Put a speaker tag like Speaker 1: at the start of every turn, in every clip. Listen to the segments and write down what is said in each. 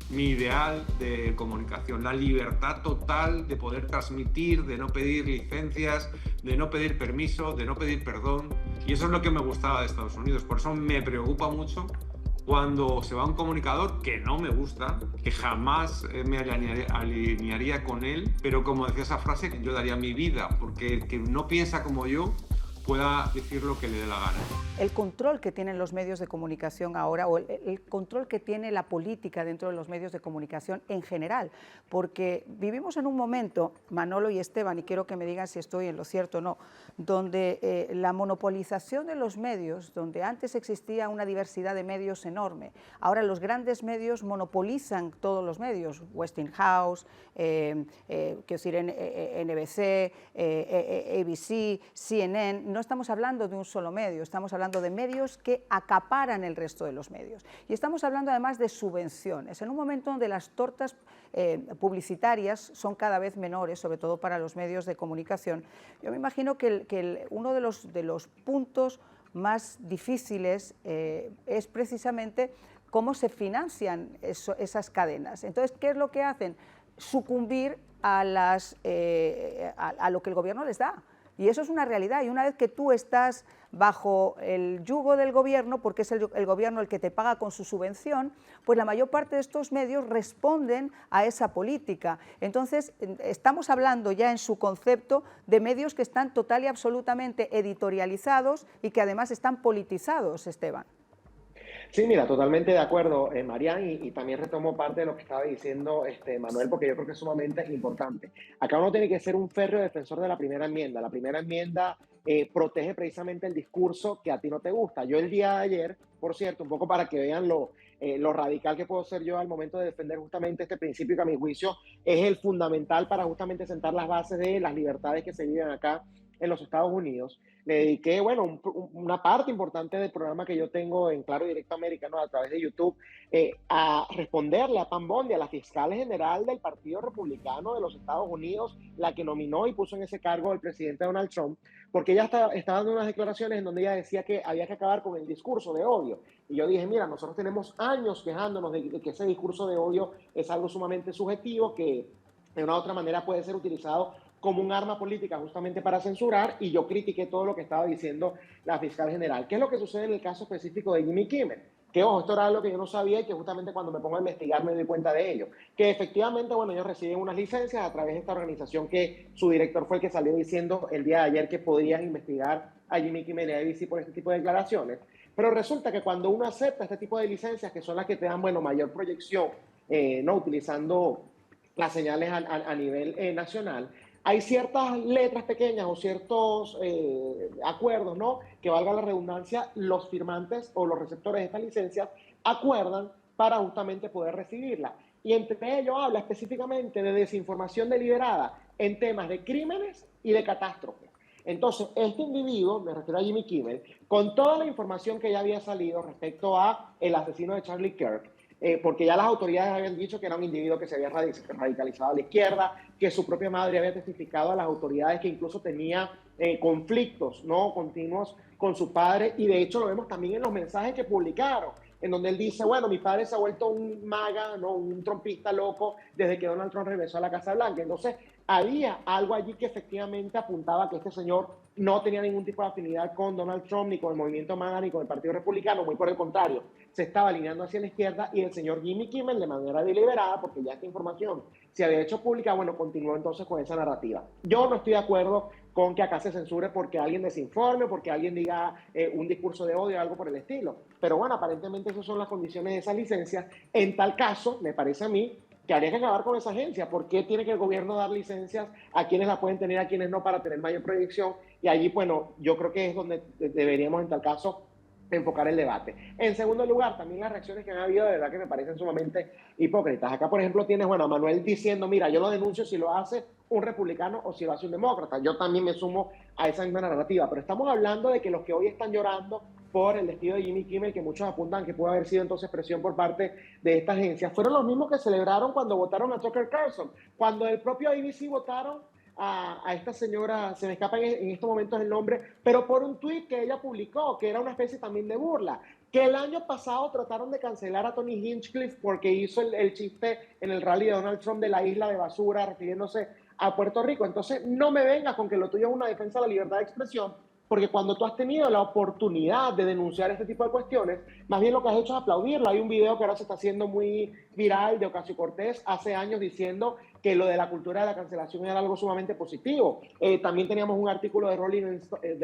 Speaker 1: mi ideal de comunicación, la libertad total de poder transmitir, de no pedir licencias, de no pedir permiso, de no pedir perdón. Y eso es lo que me gustaba de Estados Unidos. Por eso me preocupa mucho cuando se va un comunicador que no me gusta, que jamás me alinearía con él, pero como decía esa frase, yo daría mi vida porque el que no piensa como yo pueda decir lo que le dé la gana.
Speaker 2: El control que tienen los medios de comunicación ahora, o el control que tiene la política dentro de los medios de comunicación en general, porque vivimos en un momento, Manolo y Esteban, y quiero que me digan si estoy en lo cierto o no, donde la monopolización de los medios, donde antes existía una diversidad de medios enorme, ahora los grandes medios monopolizan todos los medios, Westinghouse, quiero decir, NBC, ABC, CNN. No estamos hablando de un solo medio, estamos hablando de medios que acaparan el resto de los medios. Y estamos hablando además de subvenciones, en un momento donde las tortas publicitarias son cada vez menores, sobre todo para los medios de comunicación. Yo me imagino que uno de los puntos más difíciles es precisamente cómo se financian esas cadenas. Entonces, ¿qué es lo que hacen? Sucumbir a lo que el gobierno les da. Y eso es una realidad, y una vez que tú estás bajo el yugo del gobierno, porque es el gobierno el que te paga con su subvención, pues la mayor parte de estos medios responden a esa política. Entonces, estamos hablando ya en su concepto de medios que están total y absolutamente editorializados y que además están politizados, Esteban.
Speaker 3: Sí, mira, totalmente de acuerdo, Marian, y también retomo parte de lo que estaba diciendo Manuel, porque yo creo que es sumamente importante. Acá uno tiene que ser un férreo defensor de la primera enmienda. La primera enmienda protege precisamente el discurso que a ti no te gusta. Yo el día de ayer, por cierto, un poco para que vean lo radical que puedo ser yo al momento de defender justamente este principio que a mi juicio es el fundamental para justamente sentar las bases de las libertades que se viven acá en los Estados Unidos. Le dediqué, bueno, una parte importante del programa que yo tengo en Claro Directo América, ¿no? A través de YouTube, a responderle a Pam Bondi, a la fiscal general del Partido Republicano de los Estados Unidos, la que nominó y puso en ese cargo el presidente Donald Trump, porque ella estaba dando unas declaraciones en donde ella decía que había que acabar con el discurso de odio. Y yo dije, mira, nosotros tenemos años quejándonos de que ese discurso de odio es algo sumamente subjetivo, que de una u otra manera puede ser utilizado como un arma política justamente para censurar, y yo critiqué todo lo que estaba diciendo la fiscal general. ¿Qué es lo que sucede en el caso específico de Jimmy Kimmel? Que, ojo, esto era algo que yo no sabía y que justamente cuando me pongo a investigar me doy cuenta de ello. Que efectivamente, bueno, ellos reciben unas licencias a través de esta organización que su director fue el que salió diciendo el día de ayer que podrían investigar a Jimmy Kimmel y a ABC por este tipo de declaraciones. Pero resulta que cuando uno acepta este tipo de licencias, que son las que te dan, bueno, mayor proyección, no utilizando las señales a nivel nacional, hay ciertas letras pequeñas o ciertos acuerdos, ¿no? Que valga la redundancia, los firmantes o los receptores de estas licencias acuerdan para justamente poder recibirla. Y entre ellos habla específicamente de desinformación deliberada en temas de crímenes y de catástrofes. Entonces, este individuo, me refiero a Jimmy Kimmel, con toda la información que ya había salido respecto a el asesino de Charlie Kirk, porque ya las autoridades habían dicho que era un individuo que se había radicalizado a la izquierda, que su propia madre había testificado a las autoridades que incluso tenía conflictos, ¿no?, continuos con su padre, y de hecho lo vemos también en los mensajes que publicaron, en donde él dice, bueno, mi padre se ha vuelto un maga, ¿no?, un trompista loco desde que Donald Trump regresó a la Casa Blanca. Entonces, había algo allí que efectivamente apuntaba a que este señor no tenía ningún tipo de afinidad con Donald Trump, ni con el movimiento MAGA, ni con el Partido Republicano, muy por el contrario, se estaba alineando hacia la izquierda, y el señor Jimmy Kimmel, de manera deliberada, porque ya esta información se había hecho pública, bueno, continuó entonces con esa narrativa. Yo no estoy de acuerdo con que acá se censure porque alguien desinforme, porque alguien diga un discurso de odio o algo por el estilo. Pero bueno, aparentemente esas son las condiciones de esas licencias. En tal caso, me parece a mí que habría que acabar con esa agencia. ¿Por qué tiene que el gobierno dar licencias a quienes la pueden tener, a quienes no, para tener mayor proyección? Y allí, bueno, yo creo que es donde deberíamos, en tal caso, enfocar el debate. En segundo lugar, también las reacciones que han habido de verdad que me parecen sumamente hipócritas. Acá, por ejemplo, tienes, bueno, a Manuel diciendo, mira, yo lo denuncio si lo hace un republicano o si lo hace un demócrata. Yo también me sumo a esa misma narrativa, pero estamos hablando de que los que hoy están llorando por el despido de Jimmy Kimmel, que muchos apuntan que pudo haber sido entonces presión por parte de esta agencia, fueron los mismos que celebraron cuando votaron a Tucker Carlson, cuando el propio ABC votaron a esta señora, se me escapa en estos momentos el nombre, pero por un tuit que ella publicó, que era una especie también de burla. que el año pasado trataron de cancelar a Tony Hinchcliffe porque hizo el chiste en el rally de Donald Trump de la isla de basura, refiriéndose a Puerto Rico. Entonces, no me vengas con que lo tuyo es una defensa de la libertad de expresión, porque cuando tú has tenido la oportunidad de denunciar este tipo de cuestiones, más bien lo que has hecho es aplaudirlo. Hay un video que ahora se está haciendo muy viral de Ocasio-Cortez hace años diciendo que lo de la cultura de la cancelación era algo sumamente positivo. También teníamos un artículo de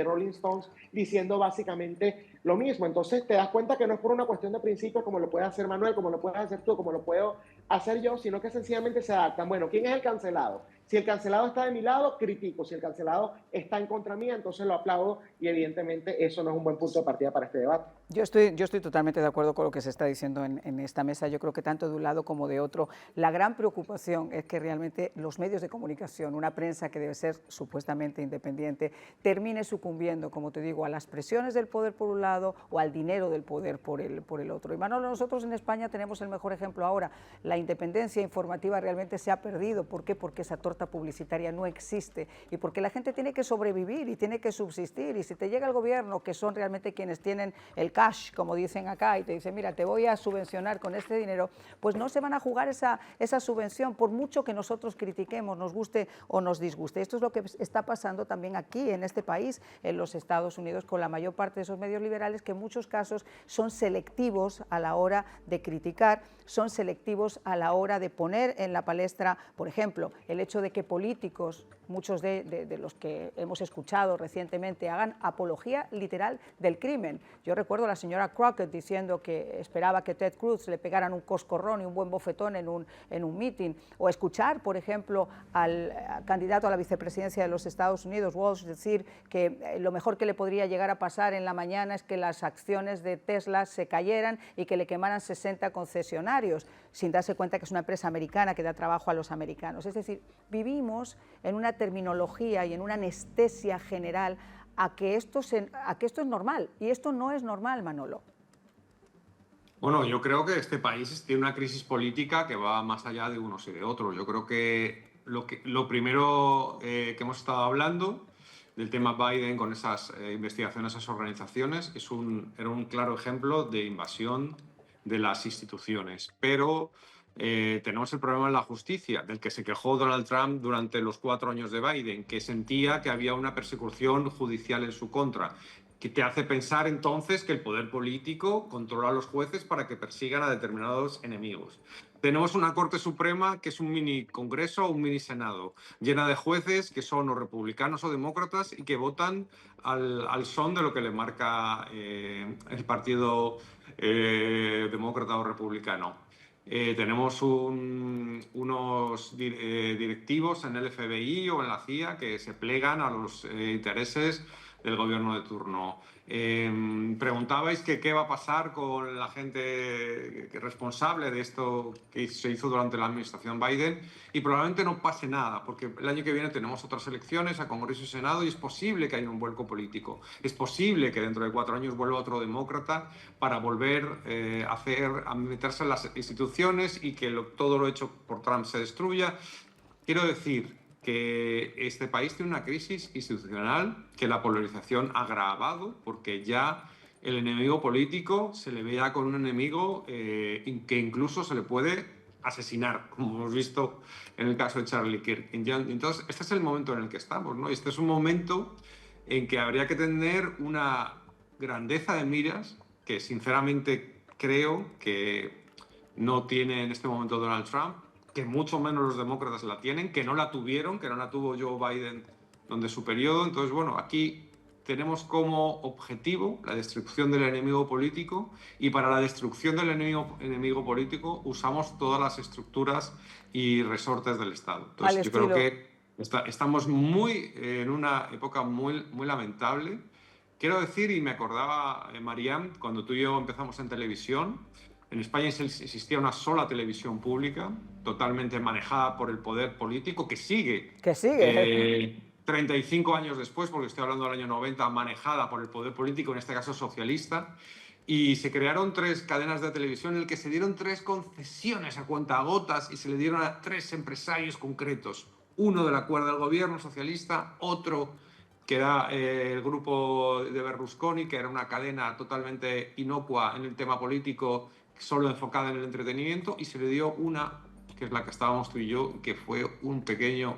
Speaker 3: Rolling Stones diciendo básicamente lo mismo. Entonces te das cuenta que no es por una cuestión de principios como lo puede hacer Manuel, como lo puedes hacer tú, como lo puedo hacer yo, sino que sencillamente se adaptan. Bueno, ¿quién es el cancelado? Si el cancelado está de mi lado, critico. Si el cancelado está en contra mía, entonces lo aplaudo y evidentemente eso no es un buen punto de partida para este debate.
Speaker 2: Yo estoy totalmente de acuerdo con lo que se está diciendo en esta mesa. Yo creo que tanto de un lado como de otro, la gran preocupación es que realmente los medios de comunicación, una prensa que debe ser supuestamente independiente, termine sucumbiendo, como te digo, a las presiones del poder por un lado o al dinero del poder por el otro. Y Manolo, nosotros en España tenemos el mejor ejemplo ahora. La independencia informativa realmente se ha perdido. ¿Por qué? Porque esa torta publicitaria no existe y porque la gente tiene que sobrevivir y tiene que subsistir. Y si te llega el gobierno, que son realmente quienes tienen el cash, como dicen acá, y te dicen, mira, te voy a subvencionar con este dinero, pues no se van a jugar esa subvención, por mucho que nosotros critiquemos, nos guste o nos disguste. Esto es lo que está pasando también aquí, en este país, en los Estados Unidos, con la mayor parte de esos medios liberales que en muchos casos son selectivos a la hora de criticar, son selectivos a la hora de poner en la palestra, por ejemplo, el hecho de que políticos, muchos de los que hemos escuchado recientemente, hagan apología literal del crimen. Yo recuerdo a la señora Crockett diciendo que esperaba que Ted Cruz le pegaran un coscorrón y un buen bofetón en un meeting, o escuchar, por ejemplo, al candidato a la vicepresidencia de los Estados Unidos, Walsh, decir que lo mejor que le podría llegar a pasar en la mañana es que las acciones de Tesla se cayeran y que le quemaran 60 concesionarios, sin darse cuenta que es una empresa americana que da trabajo a los americanos. Es decir, vivimos en una terminología y en una anestesia general a que esto es normal, y esto no es normal, Manolo.
Speaker 1: Bueno, yo creo que este país tiene una crisis política que va más allá de unos y de otros. Yo creo que lo primero que hemos estado hablando del tema Biden con esas investigaciones, esas organizaciones, era un claro ejemplo de invasión de las instituciones. Pero tenemos el problema en la justicia, del que se quejó Donald Trump durante los 4 años de Biden, que sentía que había una persecución judicial en su contra, que te hace pensar entonces que el poder político controla a los jueces para que persigan a determinados enemigos. Tenemos una Corte Suprema que es un mini Congreso o un mini Senado, llena de jueces que son o republicanos o demócratas y que votan al son de lo que le marca el partido demócrata o republicano. Tenemos unos directivos en el FBI o en la CIA que se plegan a los intereses del gobierno de turno. Preguntabais que qué va a pasar con la gente responsable de esto que se hizo durante la administración Biden, y probablemente no pase nada, porque el año que viene tenemos otras elecciones a Congreso y Senado y es posible que haya un vuelco político. Es posible que dentro de 4 años vuelva otro demócrata para volver a meterse en las instituciones y que todo lo hecho por Trump se destruya. Quiero decir que este país tiene una crisis institucional que la polarización ha agravado, porque ya el enemigo político se le ve ya con un enemigo que incluso se le puede asesinar, como hemos visto en el caso de Charlie Kirk. Entonces, este es el momento en el que estamos, ¿no? Este es un momento en que habría que tener una grandeza de miras que sinceramente creo que no tiene en este momento Donald Trump, que mucho menos los demócratas la tienen, que no la tuvieron, que no la tuvo Joe Biden durante su periodo. Entonces, bueno, aquí tenemos como objetivo la destrucción del enemigo político, y para la destrucción del enemigo político usamos todas las estructuras y resortes del Estado. Entonces, yo creo que estamos en una época muy, muy lamentable. Quiero decir, y me acordaba, Mariam, cuando tú y yo empezamos en televisión, en España existía una sola televisión pública, totalmente manejada por el poder político, que sigue. 35 años después, porque estoy hablando del año 90, manejada por el poder político, en este caso socialista, y se crearon 3 cadenas de televisión en las que se dieron 3 concesiones a cuentagotas y se le dieron a 3 empresarios concretos. Uno de la cuerda del gobierno socialista, otro que era el grupo de Berlusconi, que era una cadena totalmente inocua en el tema político, solo enfocada en el entretenimiento, y se le dio una, que es la que estábamos tú y yo, que fue un pequeño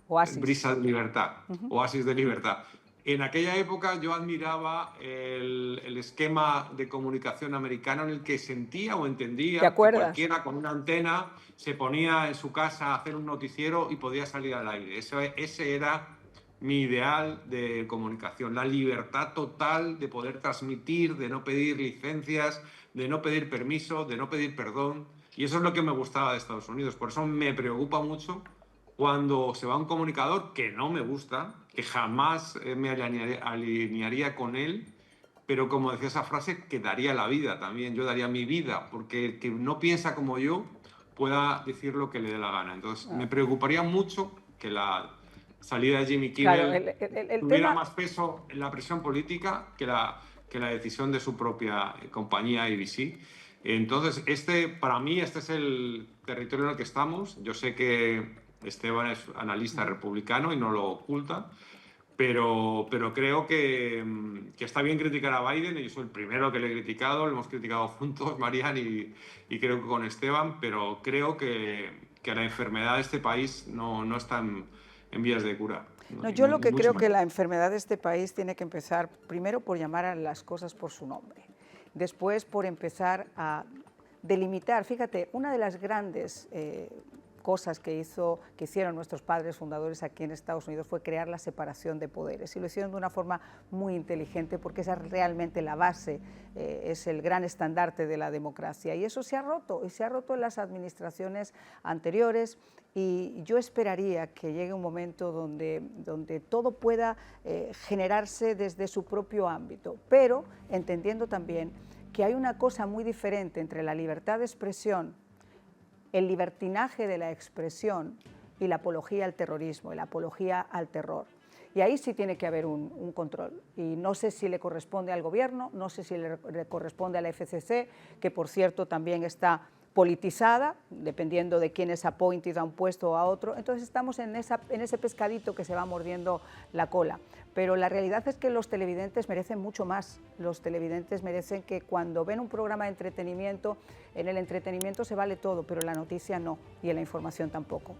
Speaker 2: Oasis.
Speaker 1: brisa de libertad, oasis de libertad. En aquella época yo admiraba el esquema de comunicación americano en el que sentía o entendía que cualquiera con una antena se ponía en su casa a hacer un noticiero y podía salir al aire. Ese era mi ideal de comunicación, la libertad total de poder transmitir, de no pedir licencias, de no pedir permiso, de no pedir perdón. Y eso es lo que me gustaba de Estados Unidos. Por eso me preocupa mucho cuando se va un comunicador que no me gusta, que jamás me alinearía con él, pero como decía esa frase, que daría la vida también, yo daría mi vida, porque el que no piensa como yo pueda decir lo que le dé la gana. Entonces, me preocuparía mucho que la salida de Jimmy Kimmel tuviera más peso en la presión política que la decisión de su propia compañía ABC. Entonces, para mí, este es el territorio en el que estamos. Yo sé que Esteban es analista republicano y no lo oculta, pero creo que está bien criticar a Biden, y yo soy el primero que le he criticado, lo hemos criticado juntos, Marian, y creo que con Esteban, pero creo que la enfermedad de este país no está en vías de cura.
Speaker 2: No, yo lo que creo que la enfermedad de este país tiene que empezar primero por llamar a las cosas por su nombre, después por empezar a delimitar. Fíjate, una de las grandes cosas que hicieron nuestros padres fundadores aquí en Estados Unidos fue crear la separación de poderes, y lo hicieron de una forma muy inteligente, porque esa es realmente la base, es el gran estandarte de la democracia, y eso se ha roto, y se ha roto en las administraciones anteriores, y yo esperaría que llegue un momento donde todo pueda generarse desde su propio ámbito, pero entendiendo también que hay una cosa muy diferente entre la libertad de expresión, el libertinaje de la expresión y la apología al terrorismo, y la apología al terror. Y ahí sí tiene que haber un control. Y no sé si le corresponde al gobierno, no sé si le corresponde a la FCC, que por cierto también está politizada, dependiendo de quién es appointed a un puesto o a otro. Entonces estamos en ese pescadito que se va mordiendo la cola. Pero la realidad es que los televidentes merecen mucho más. Los televidentes merecen que cuando ven un programa de entretenimiento, en el entretenimiento se vale todo, pero en la noticia no, y en la información tampoco.